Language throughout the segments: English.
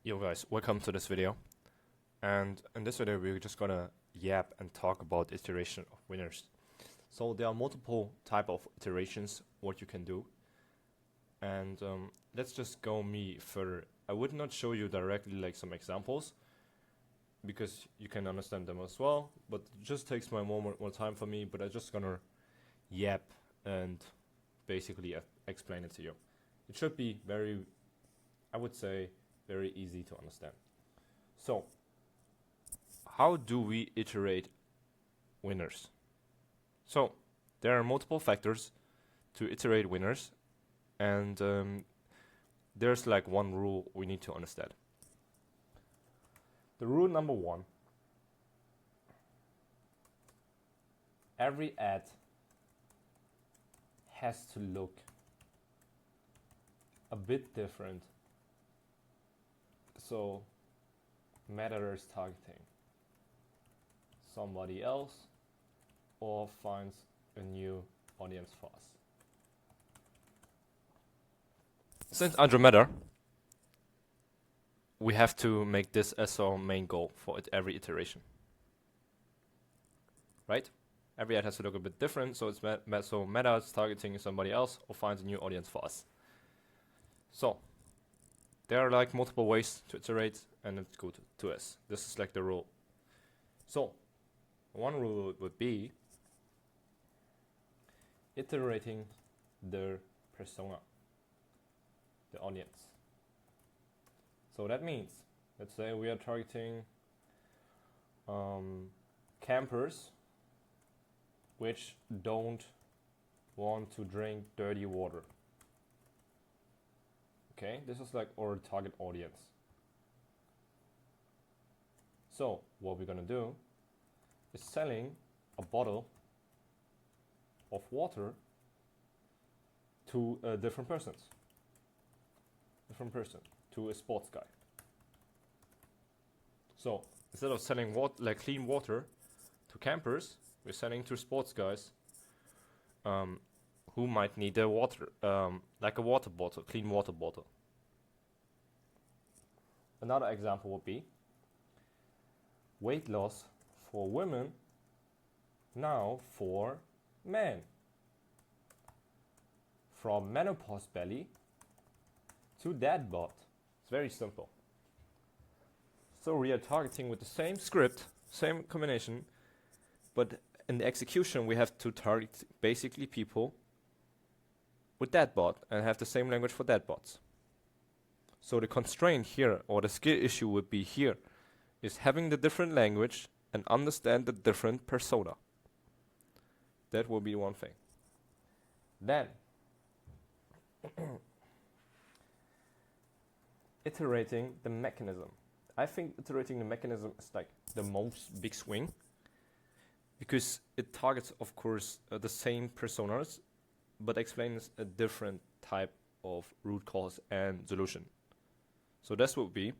Yo guys, welcome to this video. And in this video we're just gonna yap and talk about iteration of winners. So there are multiple type of iterations what you can do. And let's just go further. I would not show you directly like some examples because you can understand them as well, but it just takes my more time for me, but I'm just gonna yap and basically explain it to you. It should be very, I would say, very easy to understand. So, how do we iterate winners? So, there are multiple factors to iterate winners, and there's like one rule we need to understand. The rule number one: every ad has to look a bit different. So matters targeting somebody else or finds a new audience for us. Since under matter, we have to make this as our main goal for every iteration. Right? Every ad has to look a bit different, so it's so matters targeting somebody else or finds a new audience for us. So there are like multiple ways to iterate, and it's good to us. This is like the rule. So one rule would be iterating the persona, the audience. So that means, let's say we are targeting campers which don't want to drink dirty water. Okay, this is like our target audience. So what we're gonna do is selling a bottle of water to different person, to a sports guy. So instead of selling clean water to campers, we're selling to sports guys who might need their water, like a water bottle, clean water bottle. Another example would be weight loss for women, now for men. From menopause belly to dad bod. It's very simple. So we are targeting with the same script, same combination, but in the execution we have to target basically people with that bot and have the same language for that bots. So the constraint here, or the skill issue would be here, is having the different language and understand the different persona. That will be one thing. Then iterating the mechanism. I think iterating the mechanism is like the most big swing, because it targets, of course, the same personas, but explains a different type of root cause and solution. So this would be,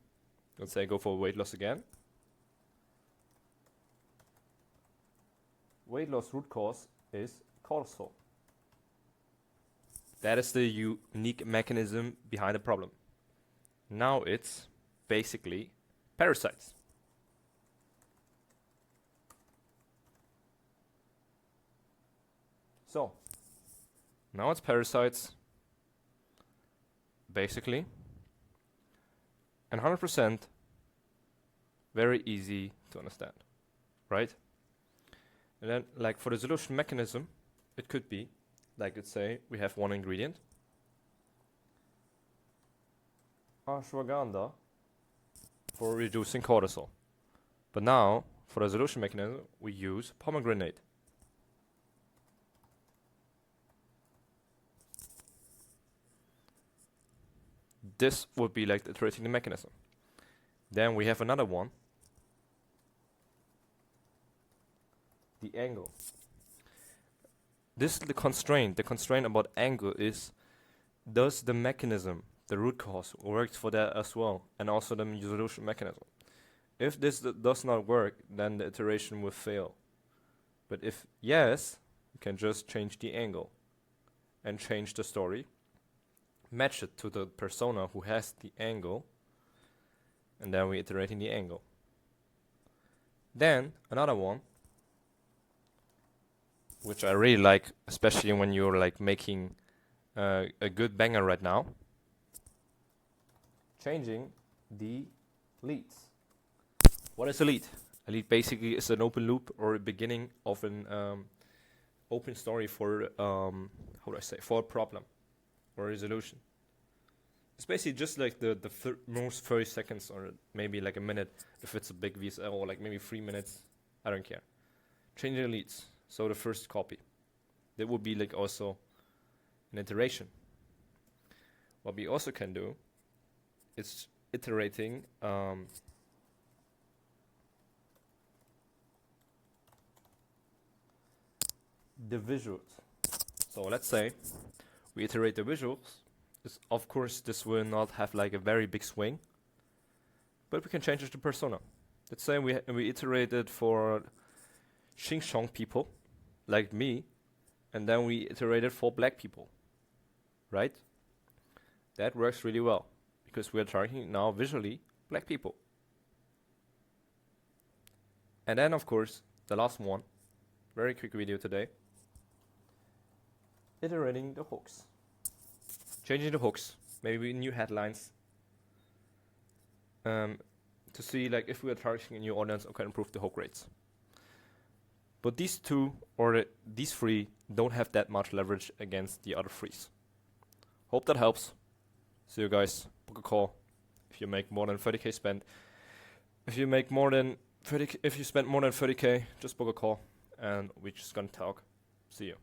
let's say, go for weight loss again. Weight loss root cause is cortisol. That is the unique mechanism behind the problem. Now it's basically parasites. So now it's parasites, basically, and 100% very easy to understand, right? And then, like for the solution mechanism, it could be, like let's say we have one ingredient, ashwagandha, for reducing cortisol. But now, for the solution mechanism, we use pomegranate. This would be like iterating the mechanism. Then we have another one, the angle. This is the constraint. The constraint about angle is, does the mechanism, the root cause, works for that as well, and also the solution mechanism. If this does not work, then the iteration will fail. But if yes, you can just change the angle and change the story, match it to the persona who has the angle, and then we're iterating the angle. Then another one, which I really like, especially when you're like making a good banger right now, changing the leads. What is a lead? A lead basically is an open loop or a beginning of an open story for how do I say, for a problem or a resolution. It's basically just like the most 30 seconds or maybe like a minute if it's a big VSL, or like maybe 3 minutes. I don't care. Changing the leads. So the first copy. That would be like also an iteration. What we also can do is iterating the visuals. So let's say we iterate the visuals. Of course, this will not have like a very big swing, but we can change it to persona. Let's say we iterated for Xing Shang people, like me, and then we iterated for black people, right? That works really well, because we are targeting now visually black people. And then, of course, the last one, very quick video today, iterating the hooks. Changing the hooks, maybe new headlines, to see like if we are targeting a new audience or can improve the hook rates. But these two or these three don't have that much leverage against the other threes. Hope that helps. See you guys. Book a call if you make more than 30k spend. If you make more than 30, if you spend more than 30k, just book a call and we're just gonna talk. See you.